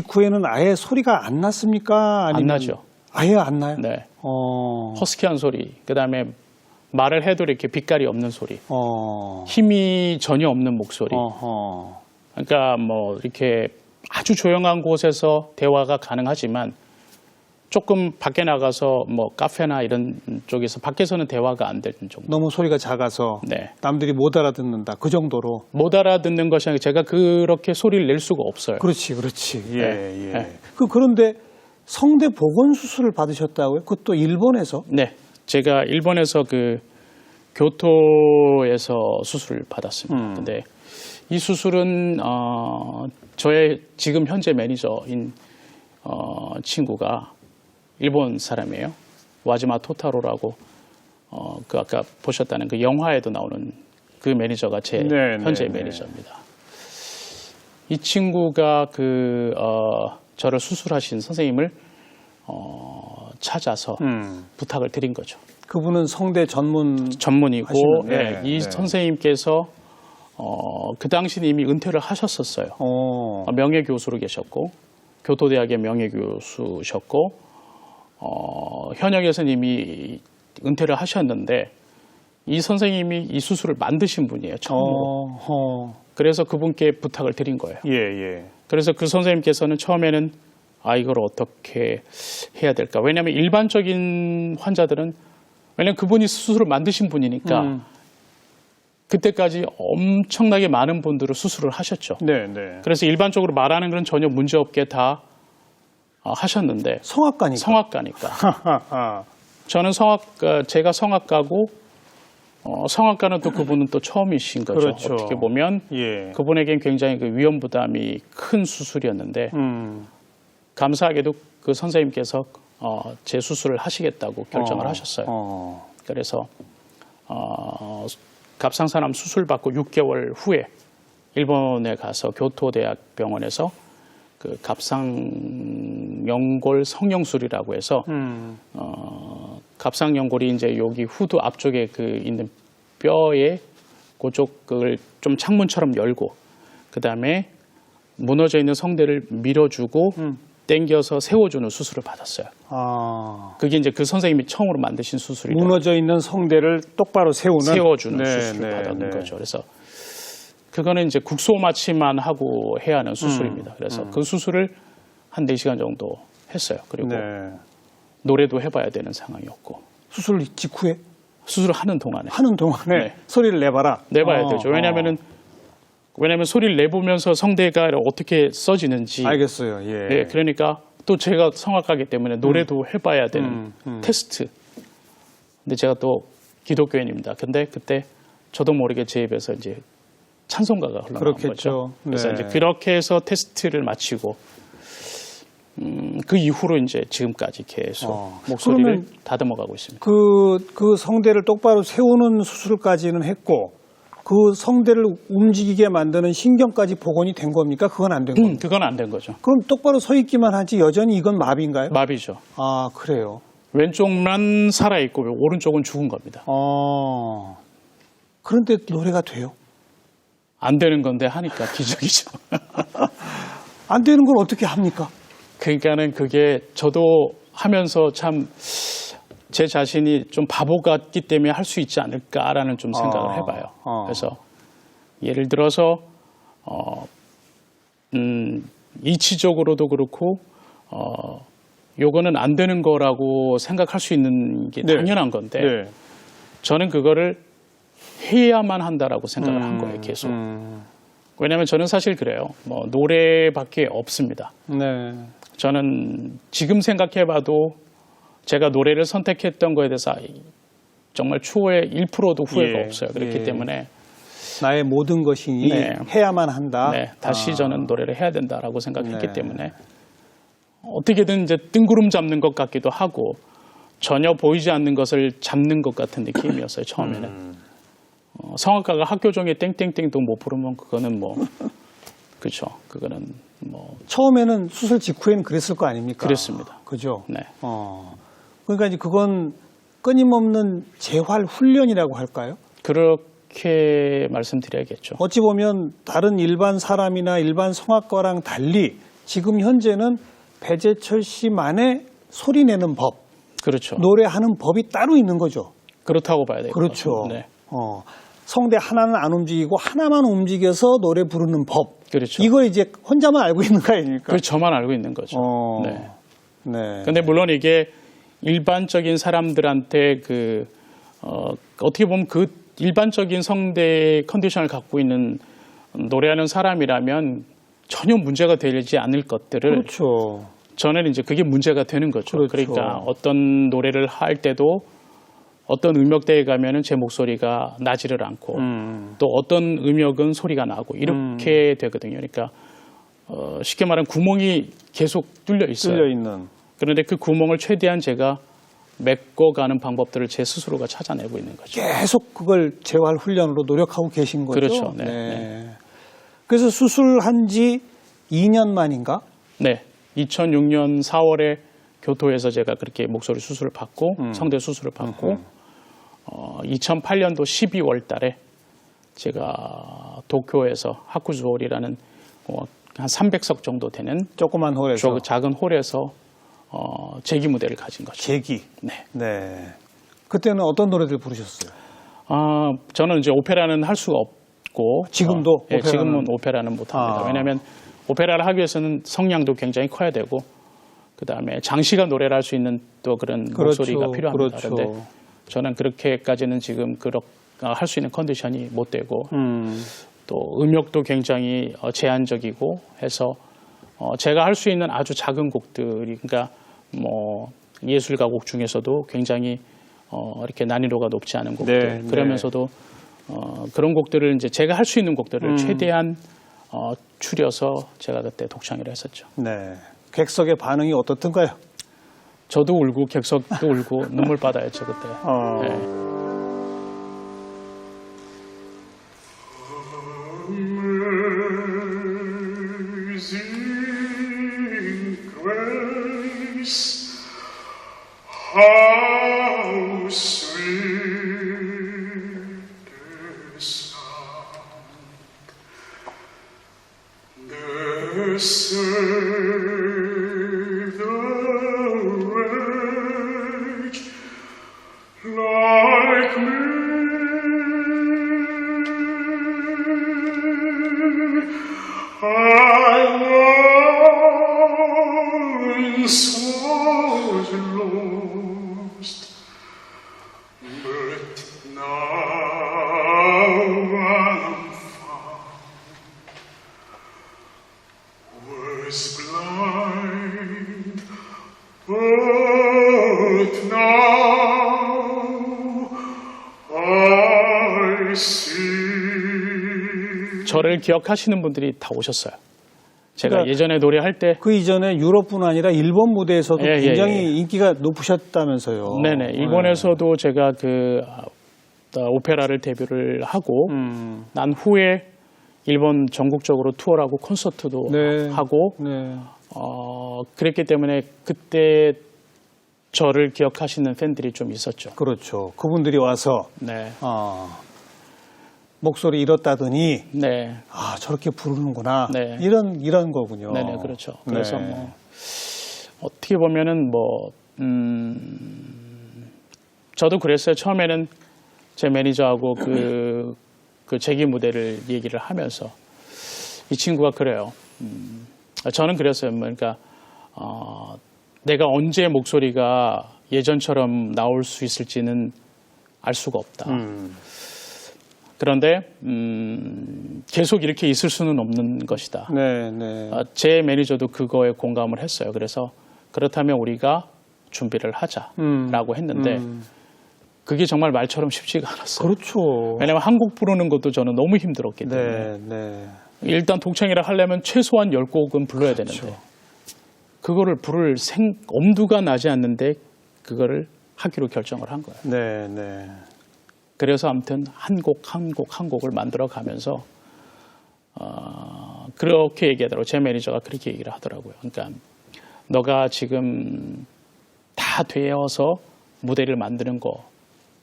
직후에는 아예 소리가 안 났습니까? 아니면 안 나죠. 아예 안 나요? 네. 허스키한 소리, 그다음에 말을 해도 이렇게 빛깔이 없는 소리, 힘이 전혀 없는 목소리. 그러니까 뭐 이렇게 아주 조용한 곳에서 대화가 가능하지만 조금 밖에 나가서 뭐 카페나 이런 쪽에서 밖에서는 대화가 안 되는 정도. 너무 소리가 작아서 네. 남들이 못 알아듣는다. 그 정도로. 못 알아듣는 것이 아니라 제가 그렇게 소리를 낼 수가 없어요. 그렇지, 그렇지. 예, 네. 예. 네. 그런데 성대 복원 수술을 받으셨다고요? 그것도 일본에서? 네. 제가 일본에서 그 교토에서 수술을 받았습니다. 근데 이 수술은 저의 지금 현재 매니저인 친구가 일본 사람이에요. 와지마 토타로라고 그 아까 보셨다는 그 영화에도 나오는 그 매니저가 제 현재 매니저입니다. 이 친구가 저를 수술하신 선생님을 찾아서 부탁을 드린 거죠. 그분은 성대 전문이고 네, 이 선생님께서 그 당시는 이미 은퇴를 하셨었어요. 명예교수로 계셨고 교토대학의 명예교수셨고 현역에서는 이미 은퇴를 하셨는데 이 선생님이 이 수술을 만드신 분이에요. 처음으로. 그래서 그분께 부탁을 드린 거예요. 예. 그래서 그 선생님께서는 처음에는 이걸 어떻게 해야 될까? 왜냐하면 일반적인 환자들은 왜냐하면 그분이 수술을 만드신 분이니까 그때까지 엄청나게 많은 분들을 수술을 하셨죠. 네. 그래서 일반적으로 말하는 건 전혀 문제없게 다 하셨는데 성악가니까 저는 제가 성악가고 성악가는 또 그분은 또 처음이신 거죠. 그렇죠. 어떻게 보면 그분에겐 굉장히 그 위험 부담이 큰 수술이었는데 감사하게도 그 선생님께서 제 수술을 하시겠다고 결정을 하셨어요. 그래서 갑상선암 수술 받고 6개월 후에 일본에 가서 교토대학병원에서 그 갑상연골 성형술이라고 해서 갑상연골이 이제 여기 후두 앞쪽에 그 있는 뼈에 그쪽을 좀 창문처럼 열고 그 다음에 무너져 있는 성대를 밀어주고 당겨서 세워주는 수술을 받았어요. 그게 이제 그 선생님이 처음으로 만드신 수술이에요. 무너져 있는 성대를 똑바로 세워주는 수술을 받은 거죠. 그래서 그거는 이제 국소 마취만 하고 해야 하는 수술입니다. 그래서 그 수술을 한 4시간 정도 했어요. 그리고 노래도 해봐야 되는 상황이었고. 수술 직후에? 수술을 하는 동안에. 소리를 내봐라. 내봐야 되죠. 왜냐하면 소리를 내보면서 성대가 어떻게 써지는지. 알겠어요. 네, 그러니까 또 제가 성악가이기 때문에 노래도 해봐야 되는 테스트. 근데 제가 또 기독교인입니다. 근데 그때 저도 모르게 제 입에서 이제 찬송가가 흘러나온 거죠. 그래서 이제 그렇게 해서 테스트를 마치고 그 이후로 이제 지금까지 계속 목소리를 다듬어가고 있습니다. 그 성대를 똑바로 세우는 수술까지는 했고 그 성대를 움직이게 만드는 신경까지 복원이 된 겁니까? 그건 안 된 겁니까? 그건 안 된 거죠. 그럼 똑바로 서 있기만 하지 여전히 이건 마비인가요? 마비죠. 그래요. 왼쪽만 살아있고 오른쪽은 죽은 겁니다. 그런데 노래가 돼요? 안 되는 건데 하니까 기적이죠. 안 되는 걸 어떻게 합니까? 그러니까는 그게 저도 하면서 참 제 자신이 좀 바보 같기 때문에 할 수 있지 않을까라는 좀 생각을 해봐요. 그래서 예를 들어서 이치적으로도 그렇고 요거는 안 되는 거라고 생각할 수 있는 게 당연한 건데 저는 그거를 해야만 한다라고 생각을 한 거예요, 계속. 왜냐하면 저는 사실 그래요. 노래밖에 없습니다. 저는 지금 생각해봐도 제가 노래를 선택했던 거에 대해서 정말 추후에 1%도 후회가 없어요. 그렇기 때문에 나의 모든 것이 해야만 한다. 다시 저는 노래를 해야 된다라고 생각했기 때문에 어떻게든 이제 뜬구름 잡는 것 같기도 하고 전혀 보이지 않는 것을 잡는 것 같은 느낌이었어요. 처음에는. 성악가가 학교 종이 땡땡땡도 못 부르면 그거는 그렇죠. 그거는 처음에는 수술 직후에는 그랬을 거 아닙니까? 그랬습니다. 그죠? 네. 그러니까 이제 그건 끊임없는 재활 훈련이라고 할까요? 그렇게 말씀드려야겠죠. 어찌 보면 다른 일반 사람이나 일반 성악가랑 달리 지금 현재는 배재철 씨만의 소리 내는 법, 그렇죠. 노래하는 법이 따로 있는 거죠. 그렇다고 봐야 돼요. 그렇죠. 네. 성대 하나는 안 움직이고 하나만 움직여서 노래 부르는 법. 그렇죠. 이걸 이제 혼자만 알고 있는 거 아닙니까? 그 저만 알고 있는 거죠. 네. 네. 근데 물론 이게 일반적인 사람들한테 어떻게 보면 그 일반적인 성대 컨디션을 갖고 있는 노래하는 사람이라면 전혀 문제가 되지 않을 것들을 그렇죠. 저는 이제 그게 문제가 되는 거죠. 그렇죠. 그러니까 어떤 노래를 할 때도 어떤 음역대에 가면은 제 목소리가 나지를 않고 또 어떤 음역은 소리가 나고 이렇게 되거든요. 그러니까 쉽게 말하면 구멍이 계속 뚫려 있어요. 뚫려 있는. 그런데 그 구멍을 최대한 제가 메꿔가는 방법들을 제 스스로가 찾아내고 있는 거죠. 계속 그걸 재활 훈련으로 노력하고 계신 거죠. 그렇죠. 네. 그래서 수술한 지 2년 만인가? 네. 2006년 4월에 교토에서 제가 그렇게 목소리 수술을 받고 성대 수술을 받고 2008년도 12월 달에 제가 도쿄에서 하쿠즈홀이라는 한 300석 정도 되는 조그만 홀에서. 작은 홀에서 재기 무대를 가진 거죠. 재기. 네. 네. 그때는 어떤 노래들 부르셨어요? 저는 이제 오페라는 할 수가 없고 지금도 예, 오페라는- 지금은 오페라는 못 합니다. 왜냐하면 오페라를 하기 위해서는 성량도 굉장히 커야 되고 그다음에 장시간 노래를 할 수 있는 또 그런 그렇죠. 목소리가 필요합니다. 그렇죠. 그런데 저는 그렇게까지는 지금 할 수 있는 컨디션이 못 되고 또 음역도 굉장히 제한적이고 해서 제가 할 수 있는 아주 작은 곡들이 그러니까 뭐 예술가 곡 중에서도 굉장히 이렇게 난이도가 높지 않은 곡들 네, 그러면서도 그런 곡들을 이제 제가 할 수 있는 곡들을 최대한 추려서 제가 그때 독창회를 했었죠. 네. 객석의 반응이 어떻던가요? 저도 울고 객석도 울고 눈물바다였죠 그때. 네. Amazing grace, how sweet the sound, that saved a wretch like me. I once was lost, but now I'm found. Was blind, but now I see. 저를 기억하시는 분들이 다 오셨어요. 제가 그러니까 예전에 노래할 때 그 이전에 유럽뿐 아니라 일본 무대에서도 예, 굉장히 인기가 높으셨다면서요. 네네 일본에서도 제가 오페라를 데뷔를 하고 난 후에 일본 전국적으로 투어를 하고 콘서트도 네. 하고 네. 그랬기 때문에 그때 저를 기억하시는 팬들이 좀 있었죠. 그렇죠. 그분들이 와서 네. 목소리 잃었다더니 네. 저렇게 부르는구나. 네. 이런 거군요. 네네 그렇죠. 그래서 네. 뭐 어떻게 보면은 저도 그랬어요. 처음에는 제 매니저하고 그 재기 무대를 얘기를 하면서 이 친구가 그래요. 저는 그랬어요. 그러니까 내가 언제 목소리가 예전처럼 나올 수 있을지는 알 수가 없다. 그런데 계속 이렇게 있을 수는 없는 것이다. 네, 네. 제 매니저도 그거에 공감을 했어요. 그래서 그렇다면 우리가 준비를 하자라고 했는데 그게 정말 말처럼 쉽지가 않았어요. 그렇죠. 왜냐하면 한국 부르는 것도 저는 너무 힘들었기 때문에 네, 네. 일단 독창이라 하려면 최소한 10곡은 불러야 그렇죠. 되는데 그거를 부를 엄두가 나지 않는데 그거를 하기로 결정을 한 거예요. 네, 네. 그래서 아무튼 한 곡을 만들어 가면서 그렇게 얘기하더라고요. 제 매니저가 그렇게 얘기를 하더라고요. 그러니까 너가 지금 다 되어서 무대를 만드는 거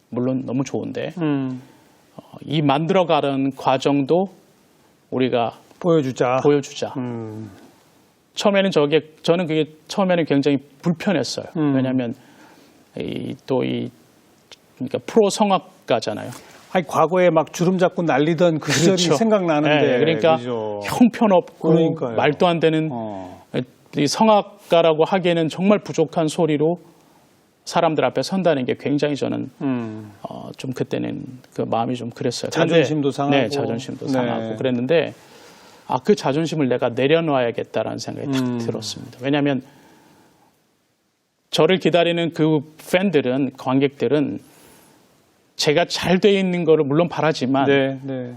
물론 너무 좋은데 이 만들어가는 과정도 우리가 보여주자. 처음에는 저는 그게 처음에는 굉장히 불편했어요. 왜냐하면 그러니까 프로 성악가잖아요. 아니, 과거에 막 주름 잡고 날리던 그 시절이 그렇죠. 생각나는데. 네, 그러니까 그죠? 형편없고 그러니까요. 말도 안 되는 이 성악가라고 하기에는 정말 부족한 소리로 사람들 앞에 선다는 게 굉장히 저는 좀 그때는 그 마음이 좀 그랬어요. 자존심도 상하고. 네, 자존심도 네. 상하고 그랬는데 그 자존심을 내가 내려놔야겠다라는 생각이 딱 들었습니다. 왜냐하면 저를 기다리는 그 팬들은, 관객들은 제가 잘 돼 있는 거를 물론 바라지만 네, 네.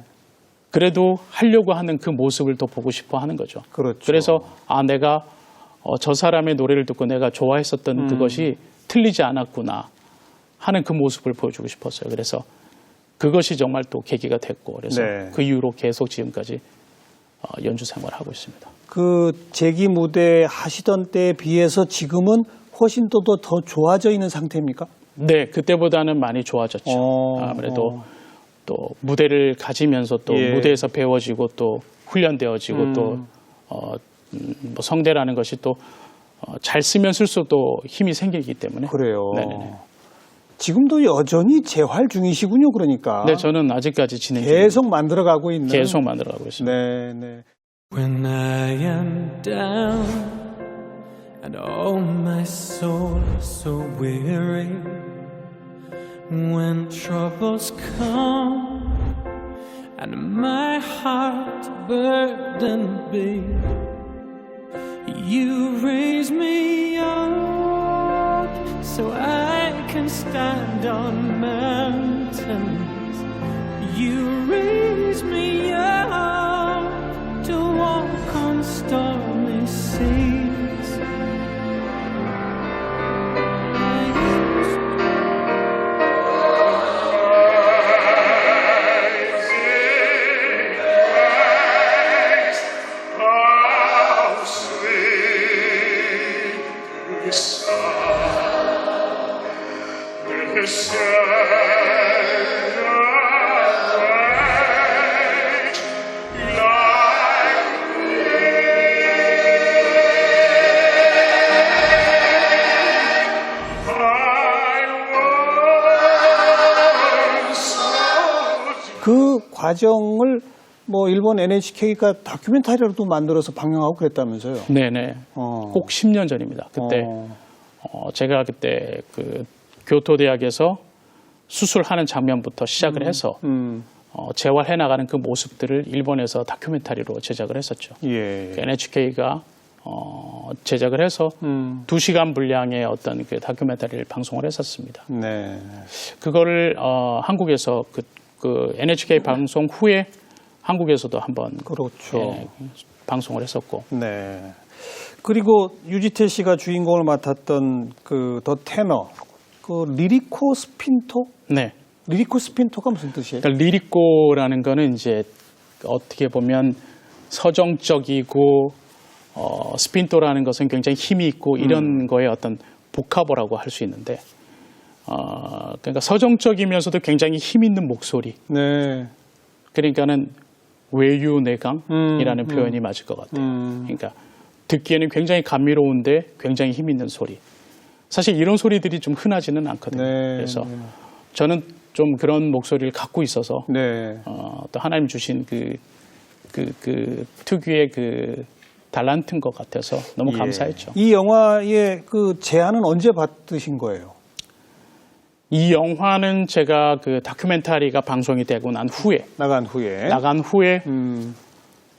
그래도 하려고 하는 그 모습을 더 보고 싶어 하는 거죠. 그렇죠. 그래서 내가 저 사람의 노래를 듣고 내가 좋아했었던 그것이 틀리지 않았구나 하는 그 모습을 보여주고 싶었어요. 그래서 그것이 정말 또 계기가 됐고 그래서 네. 그 이후로 계속 지금까지 연주 생활을 하고 있습니다. 그 재기 무대 하시던 때에 비해서 지금은 훨씬 더 좋아져 있는 상태입니까? 네, 그때보다는 많이 좋아졌죠. 아무래도 또 무대를 가지면서 또 예. 무대에서 배워지고 또 훈련되어지고 또 뭐 성대라는 것이 또 잘 쓰면 쓸수록 또 힘이 생기기 때문에. 그래요. 네네네. 지금도 여전히 재활 중이시군요, 그러니까. 네, 저는 아직까지 진행 계속 만들어가고 있는. 계속 만들어가고 있습니다. 네, 네. When I am down and oh my soul so weary, when troubles come and my heart burdened be, you raise me up so I can stand on mountains. You raise me up to walk on stormy seas. How sweet the sound, the sound of light, like 그 과정을 뭐 일본 NHK가 다큐멘터리로도 만들어서 방영하고 그랬다면서요. 네네. 어. 꼭 10년 전입니다. 그때 제가 그때 그 교토대학에서 수술하는 장면부터 시작을 해서 재활해 나가는 그 모습들을 일본에서 다큐멘터리로 제작을 했었죠. 예. NHK가 제작을 해서 2시간 분량의 어떤 그 다큐멘터리를 방송을 했었습니다. 네. 그거를 한국에서 그 NHK 방송 후에 한국에서도 한번 그렇죠. 방송을 했었고. 네. 그리고 유지태 씨가 주인공을 맡았던 그 더 테너, 그 리리코 스핀토? 네. 리리코 스핀토가 무슨 뜻이에요? 그러니까 리리코라는 거는 이제 어떻게 보면 서정적이고 스핀토라는 것은 굉장히 힘이 있고 이런 거에 어떤 복합어라고 할 수 있는데 그러니까 서정적이면서도 굉장히 힘 있는 목소리. 네. 그러니까는 외유내강이라는 표현이 맞을 것 같아요. 그러니까 듣기에는 굉장히 감미로운데 굉장히 힘 있는 소리. 사실 이런 소리들이 좀 흔하지는 않거든요. 네, 그래서 네. 저는 좀 그런 목소리를 갖고 있어서 네. 또 하나님 주신 그 특유의 그 달란트인 것 같아서 너무 감사했죠. 이 영화의 그 제안은 언제 받으신 거예요? 이 영화는 제가 그 다큐멘터리가 방송이 되고 난 후에 나간 후에.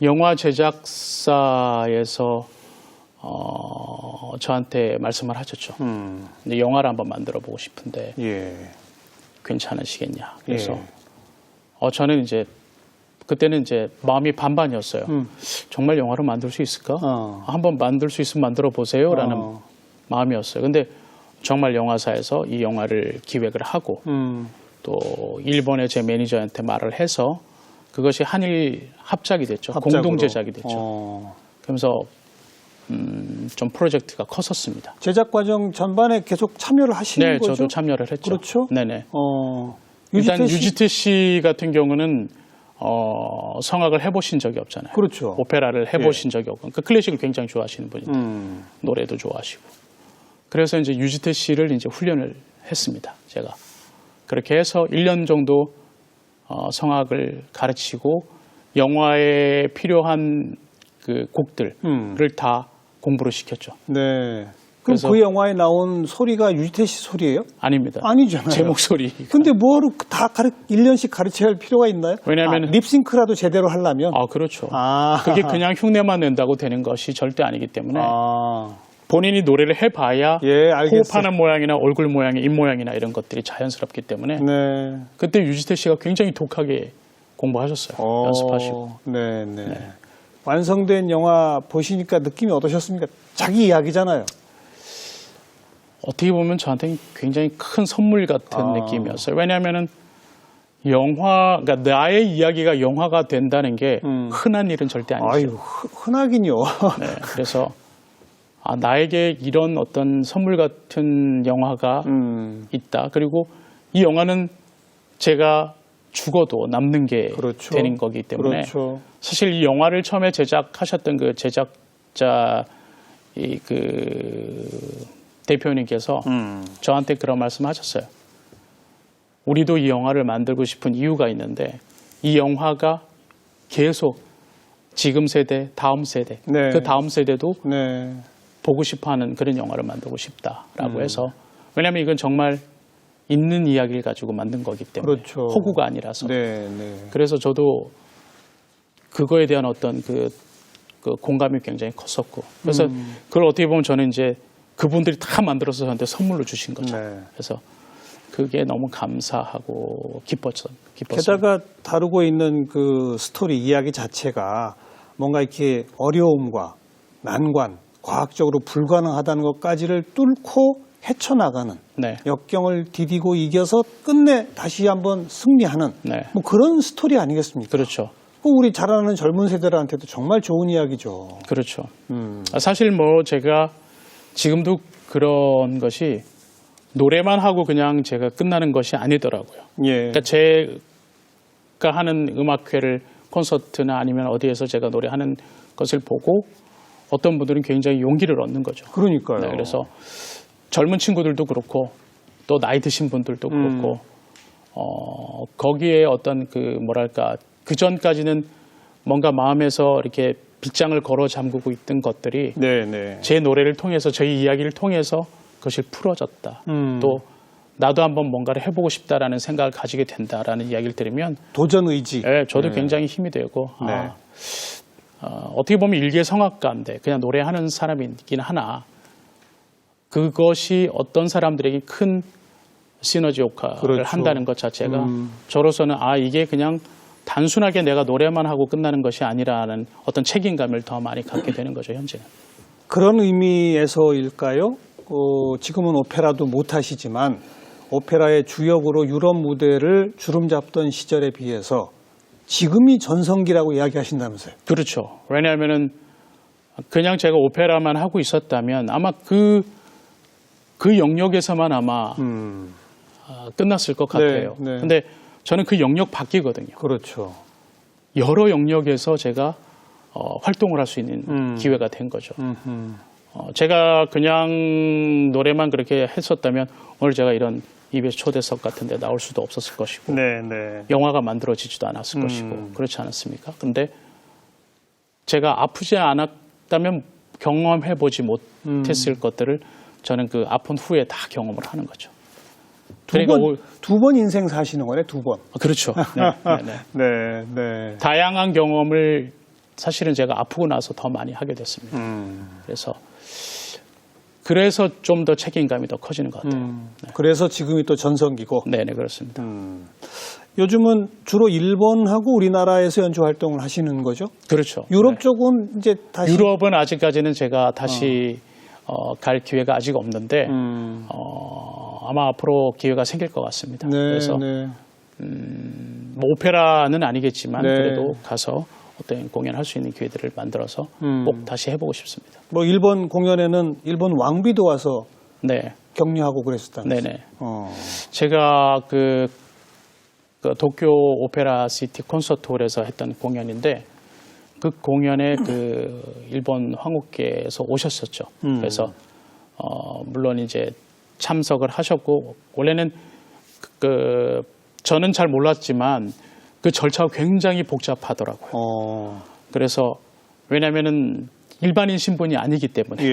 영화 제작사에서 저한테 말씀을 하셨죠. 근데 영화를 한번 만들어 보고 싶은데 예. 괜찮으시겠냐. 그래서 예. 저는 이제 그때는 이제 마음이 반반이었어요. 정말 영화로 만들 수 있을까? 한번 만들 수 있으면 만들어 보세요라는 마음이었어요. 근데 정말 영화사에서 이 영화를 기획을 하고 또 일본의 제 매니저한테 말을 해서 그것이 한일 합작이 됐죠. 합작으로. 공동 제작이 됐죠. 그러면서 좀 프로젝트가 컸었습니다. 제작 과정 전반에 계속 참여를 하시는 네, 거죠? 저도 참여를 했죠. 그렇죠? 네네. 어. 일단 유지태 씨? 유지태 씨 같은 경우는 성악을 해보신 적이 없잖아요. 그렇죠. 오페라를 해보신 적이 없고, 그러니까 클래식을 굉장히 좋아하시는 분인데 노래도 좋아하시고. 그래서 이제 유지태 씨를 이제 훈련을 했습니다. 제가 그렇게 해서 1년 정도 성악을 가르치고 영화에 필요한 그 곡들을 다 공부를 시켰죠. 네. 그럼 그래서- 그 영화에 나온 소리가 유지태 씨 소리예요? 아닙니다. 아니잖아요. 제 목소리. 근데 뭐로 다 1년씩 가르쳐야 할 필요가 있나요? 왜냐하면- 립싱크라도 제대로 하려면. 그렇죠. 아. 그게 그냥 흉내만 낸다고 되는 것이 절대 아니기 때문에 아. 본인이 노래를 해봐야 예, 알겠어요. 호흡하는 모양이나 얼굴 모양이 입 모양이나 이런 것들이 자연스럽기 때문에 네. 그때 유지태 씨가 굉장히 독하게 공부하셨어요. 연습하시고. 네, 네. 완성된 영화 보시니까 느낌이 어떠셨습니까? 자기 이야기잖아요. 어떻게 보면 저한테는 굉장히 큰 선물 같은 느낌이었어요. 왜냐하면은 그러니까 나의 이야기가 영화가 된다는 게 흔한 일은 절대 아니죠. 아유, 흔하긴요. 네, 그래서 나에게 이런 어떤 선물 같은 영화가 있다. 그리고 이 영화는 제가 죽어도 남는 게 그렇죠. 되는 거기 때문에 그렇죠. 사실 이 영화를 처음에 제작하셨던 그 제작자 대표님께서 저한테 그런 말씀하셨어요. 우리도 이 영화를 만들고 싶은 이유가 있는데 이 영화가 계속 지금 세대, 다음 세대, 네. 그 다음 세대도 네. 보고 싶어하는 그런 영화를 만들고 싶다라고 해서 왜냐하면 이건 정말 있는 이야기를 가지고 만든 거기 때문에 그렇죠. 허구가 아니라서 네, 네. 그래서 저도 그거에 대한 어떤 그 공감이 굉장히 컸었고 그래서 그걸 어떻게 보면 저는 이제 그분들이 다 만들어서 저한테 선물로 주신 거죠. 네. 그래서 그게 너무 감사하고 기뻤어요. 게다가 다루고 있는 그 스토리 이야기 자체가 뭔가 이렇게 어려움과 난관, 과학적으로 불가능하다는 것까지를 뚫고 헤쳐나가는 네. 역경을 디디고 이겨서 끝내 다시 한번 승리하는 네. 뭐 그런 스토리 아니겠습니까? 그렇죠. 우리 자라나는 젊은 세대들한테도 정말 좋은 이야기죠. 그렇죠. 사실 뭐 제가 지금도 그런 것이 노래만 하고 그냥 제가 끝나는 것이 아니더라고요. 예. 그러니까 제가 하는 음악회를 콘서트나 아니면 어디에서 제가 노래하는 것을 보고 어떤 분들은 굉장히 용기를 얻는 거죠. 그러니까요. 네, 그래서 젊은 친구들도 그렇고 또 나이 드신 분들도 그렇고 거기에 어떤 그 전까지는 뭔가 마음에서 이렇게 빗장을 걸어 잠그고 있던 것들이 네, 네. 제 노래를 통해서 저희 이야기를 통해서 그것이 풀어졌다. 또 나도 한번 뭔가를 해보고 싶다라는 생각을 가지게 된다라는 이야기를 들으면 도전 의지. 네, 저도 굉장히 힘이 되고 네. 어떻게 보면 일개 성악가인데 그냥 노래하는 사람이긴 하나 그것이 어떤 사람들에게 큰 시너지 효과를 그렇죠. 한다는 것 자체가 저로서는 이게 그냥 단순하게 내가 노래만 하고 끝나는 것이 아니라는 어떤 책임감을 더 많이 갖게 되는 거죠, 현재는. 그런 의미에서일까요? 지금은 오페라도 못하시지만 오페라의 주역으로 유럽 무대를 주름잡던 시절에 비해서 지금이 전성기라고 이야기하신다면서요? 그렇죠. 왜냐하면은 그냥 제가 오페라만 하고 있었다면 아마 그 영역에서만 아마 끝났을 것 같아요. 네. 근데 저는 그 영역 바뀌거든요. 그렇죠. 여러 영역에서 제가 활동을 할 수 있는 기회가 된 거죠. 제가 그냥 노래만 그렇게 했었다면 오늘 제가 이런 EBS 초대석 같은 데 나올 수도 없었을 것이고 네, 네. 영화가 만들어지지도 않았을 것이고 그렇지 않았습니까? 근데 제가 아프지 않았다면 경험해보지 못했을 것들을 저는 그 아픈 후에 다 경험을 하는 거죠. 두 번 인생 사시는 거네, 두 번. 그렇죠. 네. 네, 네. 다양한 경험을 사실은 제가 아프고 나서 더 많이 하게 됐습니다. 그래서 좀 더 책임감이 더 커지는 것 같아요. 그래서 지금이 또 전성기고. 네, 그렇습니다. 요즘은 주로 일본하고 우리나라에서 연주 활동을 하시는 거죠? 그렇죠. 유럽 네. 쪽은 이제 다시. 유럽은 아직까지는 제가 다시 갈 기회가 아직 없는데 아마 앞으로 기회가 생길 것 같습니다. 네, 그래서 네. 뭐 오페라는 아니겠지만 네. 그래도 가서 어떤 공연할 수 있는 기회들을 만들어서 꼭 다시 해보고 싶습니다. 뭐 일본 공연에는 일본 왕비도 와서 네, 격려하고 그랬었다면서요? 네네. 어. 제가 그 도쿄 오페라 시티 콘서트홀에서 했던 공연인데 그 공연에 그 일본 황후께서 오셨었죠. 그래서 물론 이제 참석을 하셨고 원래는 저는 잘 몰랐지만 그 절차가 굉장히 복잡하더라고요. 그래서 왜냐하면은 일반인 신분이 아니기 때문에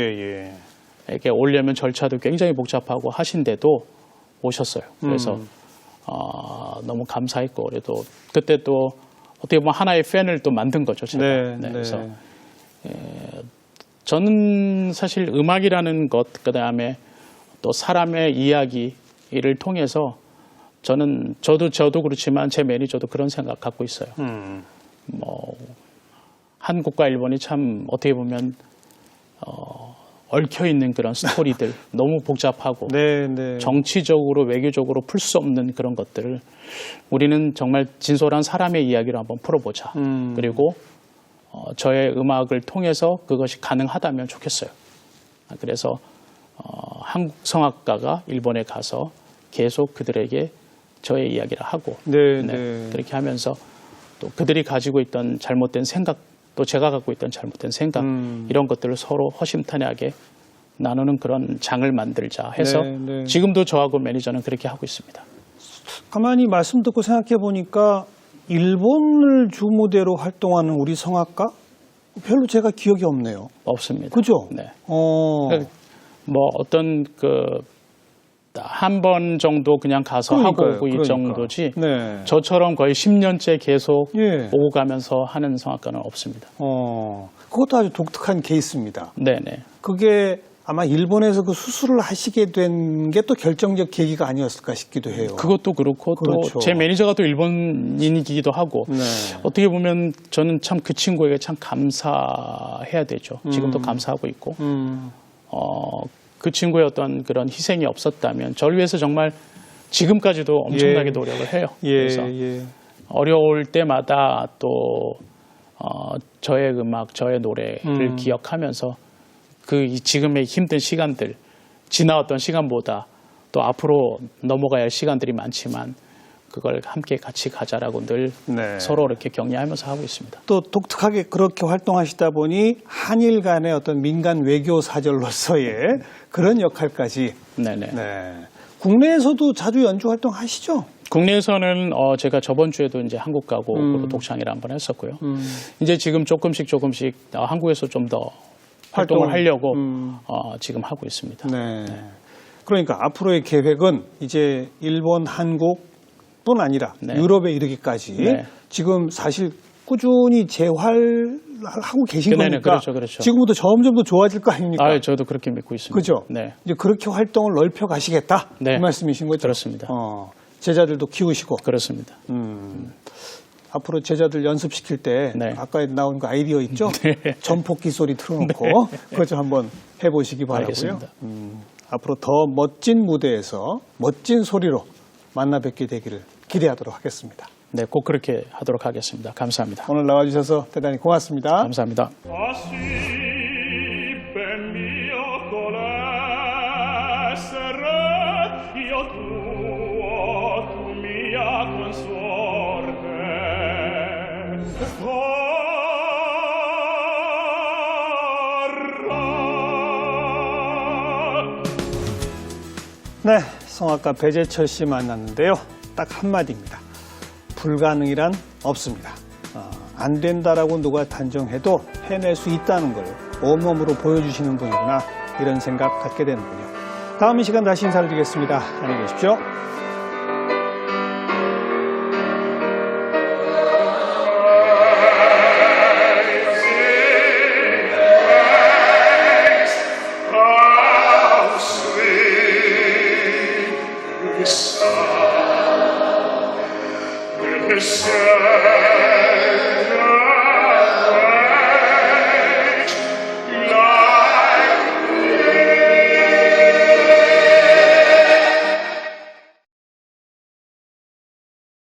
이렇게 오려면 절차도 굉장히 복잡하고 하신데도 오셨어요. 그래서 너무 감사했고 그래도 그때 또 어떻게 보면 하나의 팬을 또 만든 거죠. 제가. 그래서 저는 사실 음악이라는 것 그다음에 또 사람의 이야기를 통해서 저도 그렇지만 제 매니저도 그런 생각 갖고 있어요. 뭐 한국과 일본이 참 어떻게 보면 얽혀 있는 그런 스토리들 너무 복잡하고 정치적으로 외교적으로 풀 수 없는 그런 것들을 우리는 정말 진솔한 사람의 이야기로 한번 풀어보자. 그리고 저의 음악을 통해서 그것이 가능하다면 좋겠어요. 그래서 한국 성악가가 일본에 가서 계속 그들에게 저의 이야기를 하고 그렇게 하면서 또 그들이 가지고 있던 잘못된 생각 또 제가 갖고 있던 잘못된 생각 이런 것들을 서로 허심탄회하게 나누는 그런 장을 만들자 해서 지금도 저하고 매니저는 그렇게 하고 있습니다. 가만히 말씀 듣고 생각해 보니까 일본을 주무대로 활동하는 우리 성악가 별로 제가 기억이 없네요. 없습니다. 그죠? 네. 뭐 어떤 한 번 정도 그냥 가서 하고 오고 이 정도지 저처럼 거의 10년째 계속 오고 가면서 하는 성악가는 없습니다. 그것도 아주 독특한 케이스입니다. 네네. 그게 아마 일본에서 그 수술을 하시게 된 게 또 결정적 계기가 아니었을까 싶기도 해요. 그것도 그렇고 또 제 매니저가 또 일본인이기도 하고 어떻게 보면 저는 참 그 친구에게 참 감사해야 되죠. 지금도 감사하고 있고 그 친구의 어떤 그런 희생이 없었다면 저를 위해서 정말 지금까지도 엄청나게 노력을 해요. 그래서 어려울 때마다 또 저의 음악, 저의 노래를 기억하면서 지금의 힘든 시간들, 지나왔던 시간보다 또 앞으로 넘어가야 할 시간들이 많지만 그걸 함께 같이 가자라고 늘 서로 이렇게 격려하면서 하고 있습니다. 또 독특하게 그렇게 활동하시다 보니 한일 간의 어떤 민간 외교 사절로서의 그런 역할까지. 국내에서도 자주 연주 활동하시죠? 국내에서는 제가 저번 주에도 이제 한국 가고 독창회를 한번 했었고요. 이제 지금 조금씩 한국에서 좀 더 활동을 하려고 지금 하고 있습니다. 그러니까 앞으로의 계획은 이제 일본, 한국뿐 아니라 유럽에 이르기까지 지금 사실 꾸준히 재활하고 계신 거니까 그렇죠. 지금부터 점점 더 좋아질 거 아닙니까? 저도 그렇게 믿고 있습니다. 그죠? 이제 그렇게 활동을 넓혀 가시겠다 그 말씀이신 거죠? 그렇습니다. 제자들도 키우시고. 그렇습니다. 앞으로 제자들 연습시킬 때 아까 나온 그 아이디어 있죠? 전폭기 소리 틀어놓고 그거 좀 한번 해보시기 바라고요. 알겠습니다. 앞으로 더 멋진 무대에서 멋진 소리로 만나 뵙게 되기를 기대하도록 하겠습니다. 네, 꼭 그렇게 하도록 하겠습니다. 감사합니다. 오늘 나와주셔서 대단히 고맙습니다. 감사합니다. Así ben mio colessere io tuo, tu mia consorte. 네, 성악가 배재철 씨 만났는데요. 딱 한마디입니다. 불가능이란 없습니다. 안 된다라고 누가 단정해도 해낼 수 있다는 걸 온몸으로 보여주시는 분이구나 이런 생각 갖게 되는군요. 다음 이 시간 다시 인사를 드리겠습니다. 안녕히 계십시오. How sweet the sound, the sound.